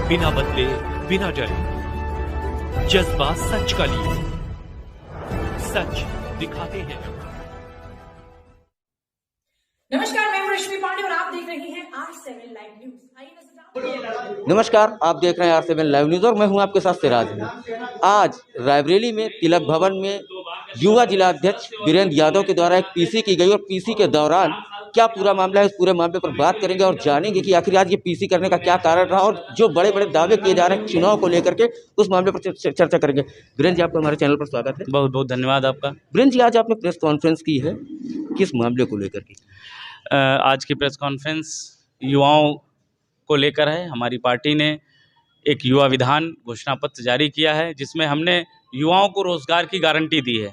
बिना बदले, बिना डरे, जज्बा सच का लिए, सच दिखाते हैं। नमस्कार, मैं हूं रश्मि पांडे और आप देख रहे हैं R7 लाइव न्यूज। नमस्कार, आप देख रहे हैं R7 लाइव न्यूज और मैं हूं आपके साथ सिराज। आज रायबरेली में तिलक भवन में युवा जिला अध्यक्ष वीरेंद्र यादव के द्वारा एक पीसी की गई और पीसी के दौरान क्या पूरा मामला है, इस पूरे मामले पर बात करेंगे और जानेंगे कि आखिर आज ये पीसी करने का क्या कारण रहा और जो बड़े बड़े दावे किए जा रहे हैं चुनाव को लेकर के, उस मामले पर चर्चा करेंगे। वीरेंद्र जी, आपका हमारे चैनल पर स्वागत है। बहुत बहुत धन्यवाद आपका। वीरेंद्र जी, आज आपने प्रेस कॉन्फ्रेंस की है, किस मामले को लेकर के? आज की प्रेस कॉन्फ्रेंस युवाओं को लेकर है। हमारी पार्टी ने एक युवा विधान घोषणा पत्र जारी किया है, जिसमें हमने युवाओं को रोज़गार की गारंटी दी है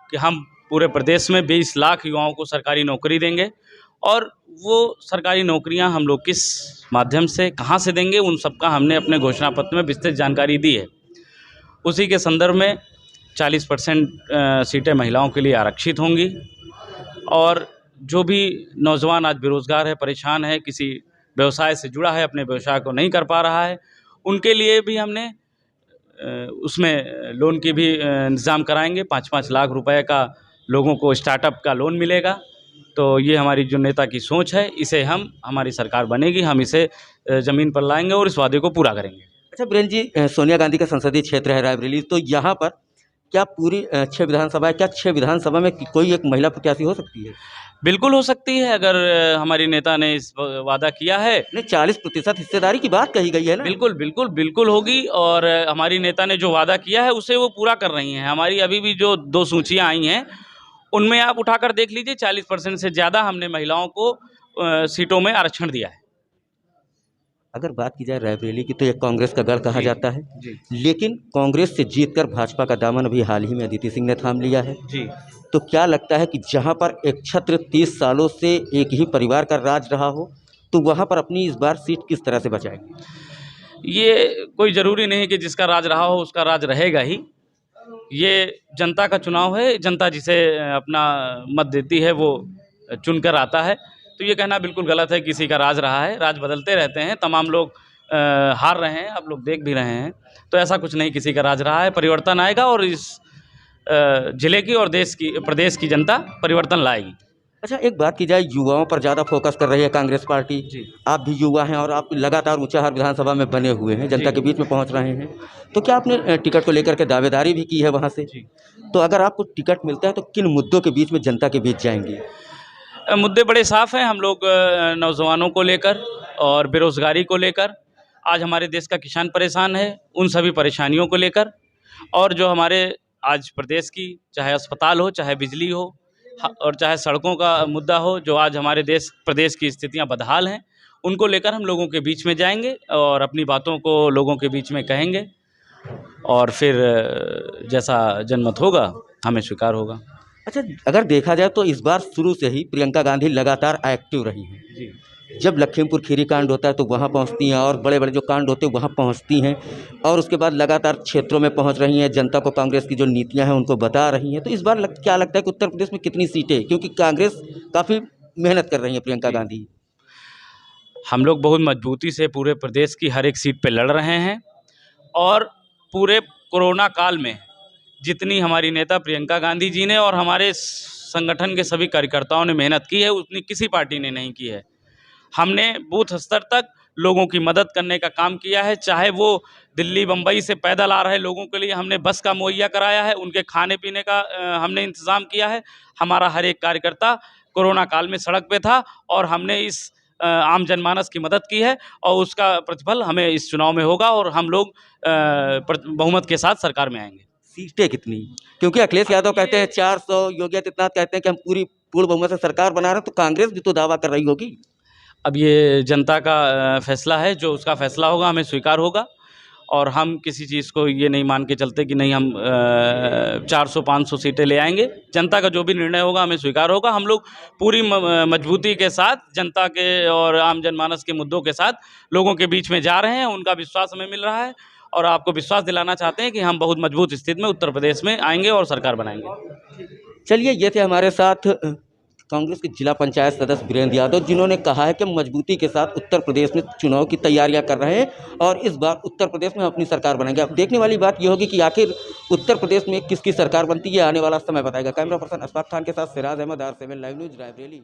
कि हम पूरे प्रदेश में 20 लाख युवाओं को सरकारी नौकरी देंगे और वो सरकारी नौकरियां हम लोग किस माध्यम से, कहां से देंगे, उन सब का हमने अपने घोषणा पत्र में विस्तृत जानकारी दी है। उसी के संदर्भ में 40% सीटें महिलाओं के लिए आरक्षित होंगी और जो भी नौजवान आज बेरोज़गार है, परेशान है, किसी व्यवसाय से जुड़ा है, अपने व्यवसाय को नहीं कर पा रहा है, उनके लिए भी हमने उसमें लोन की भी इंतज़ाम कराएंगे। 5-5 लाख रुपए का लोगों को स्टार्टअप का लोन मिलेगा। तो ये हमारी जो नेता की सोच है, इसे हमारी सरकार बनेगी, हम इसे ज़मीन पर लाएंगे और इस वादे को पूरा करेंगे। अच्छा वीरेंद्र जी, सोनिया गांधी का संसदीय क्षेत्र है रायबरेली, तो यहाँ पर क्या पूरी 6 विधानसभा है, क्या 6 विधानसभा में कोई एक महिला प्रत्याशी हो सकती है? बिल्कुल हो सकती है, अगर हमारी नेता ने इस वादा किया है। नहीं, 40% हिस्सेदारी की बात कही गई है ना? बिल्कुल बिल्कुल बिल्कुल होगी और हमारी नेता ने जो वादा किया है उसे वो पूरा कर रही हैं। हमारी अभी भी जो 2 सूचियाँ आई हैं, उनमें आप उठाकर देख लीजिए, 40% से ज़्यादा हमने महिलाओं को सीटों में आरक्षण दिया है। अगर बात की जाए रायबरेली की, तो एक कांग्रेस का गढ़ कहा जाता है जी। लेकिन कांग्रेस से जीतकर भाजपा का दामन अभी हाल ही में अदिति सिंह ने थाम लिया है जी। तो क्या लगता है कि जहां पर एक छत्र 30 सालों से एक ही परिवार का राज रहा हो, तो वहां पर अपनी इस बार सीट किस तरह से बचाएंगे? ये कोई ज़रूरी नहीं कि जिसका राज रहा हो उसका राज रहेगा ही। ये जनता का चुनाव है, जनता जिसे अपना मत देती है वो चुनकर आता है। तो ये कहना बिल्कुल गलत है किसी का राज रहा है। राज बदलते रहते हैं, तमाम लोग हार रहे हैं, आप लोग देख भी रहे हैं। तो ऐसा कुछ नहीं किसी का राज रहा है, परिवर्तन आएगा और इस जिले की और प्रदेश की जनता परिवर्तन लाएगी। अच्छा, एक बात की जाए, युवाओं पर ज़्यादा फोकस कर रही है कांग्रेस पार्टी। जी। आप भी युवा हैं और आप लगातार ऊंचाहार विधानसभा में बने हुए हैं, जनता के बीच में पहुंच रहे हैं, तो क्या आपने टिकट को लेकर के दावेदारी भी की है वहां से? जी। तो अगर आपको टिकट मिलता है तो किन मुद्दों के बीच में जनता के बीच जाएंगे? मुद्दे बड़े साफ हैं। हम लोग नौजवानों को लेकर और बेरोज़गारी को लेकर, आज हमारे देश का किसान परेशान है, उन सभी परेशानियों को लेकर, और जो हमारे आज प्रदेश की, चाहे अस्पताल हो, चाहे बिजली हो और चाहे सड़कों का मुद्दा हो, जो आज हमारे प्रदेश की स्थितियां बदहाल हैं, उनको लेकर हम लोगों के बीच में जाएंगे और अपनी बातों को लोगों के बीच में कहेंगे और फिर जैसा जनमत होगा हमें स्वीकार होगा। अच्छा, अगर देखा जाए तो इस बार शुरू से ही प्रियंका गांधी लगातार एक्टिव रही हैं। जी। जब लखीमपुर खीरी कांड होता है तो वहाँ पहुँचती हैं और बड़े बड़े जो कांड होते हैं वहाँ पहुँचती हैं और उसके बाद लगातार क्षेत्रों में पहुँच रही हैं, जनता को कांग्रेस की जो नीतियाँ हैं उनको बता रही हैं। तो इस बार क्या लगता है कि उत्तर प्रदेश में कितनी सीटें, क्योंकि कांग्रेस काफ़ी मेहनत कर रही है प्रियंका गांधी? हम लोग बहुत मजबूती से पूरे प्रदेश की हर एक सीट पे लड़ रहे हैं और पूरे कोरोना काल में जितनी हमारी नेता प्रियंका गांधी जी ने और हमारे संगठन के सभी कार्यकर्ताओं ने मेहनत की है, उतनी किसी पार्टी ने नहीं की है। हमने बूथ स्तर तक लोगों की मदद करने का काम किया है, चाहे वो दिल्ली बम्बई से पैदल आ रहे लोगों के लिए हमने बस का मुहैया कराया है, उनके खाने पीने का हमने इंतज़ाम किया है। हमारा हर एक कार्यकर्ता कोरोना काल में सड़क पे था और हमने इस आम जनमानस की मदद की है और उसका प्रतिफल हमें इस चुनाव में होगा और हम लोग बहुमत के साथ सरकार में आएंगे। सीटें कितनी? क्योंकि अखिलेश यादव कहते हैं 400, योगी आदित्यनाथ कहते हैं कि हम पूर्ण बहुमत से सरकार बना रहे हैं, तो कांग्रेस भी तो दावा कर रही होगी। अब ये जनता का फैसला है, जो उसका फैसला होगा हमें स्वीकार होगा और हम किसी चीज़ को ये नहीं मान के चलते कि नहीं हम 400-500 सीटें ले आएंगे। जनता का जो भी निर्णय होगा हमें स्वीकार होगा। हम लोग पूरी मजबूती के साथ जनता के और आम जनमानस के मुद्दों के साथ लोगों के बीच में जा रहे हैं, उनका विश्वास हमें मिल रहा है और आपको विश्वास दिलाना चाहते हैं कि हम बहुत मजबूत स्थिति में उत्तर प्रदेश में आएंगे और सरकार बनाएंगे। चलिए, ये थे हमारे साथ कांग्रेस के जिला पंचायत सदस्य वीरेंद्र यादव, जिन्होंने कहा है कि मजबूती के साथ उत्तर प्रदेश में चुनाव की तैयारियां कर रहे हैं और इस बार उत्तर प्रदेश में अपनी सरकार बनाएंगे। अब देखने वाली बात यह होगी कि आखिर उत्तर प्रदेश में किसकी सरकार बनती है, आने वाला समय बताएगा। कैमरा पर्सन अशफाक खान के साथ Siraj Ahmad, R7 live news, Raebareli.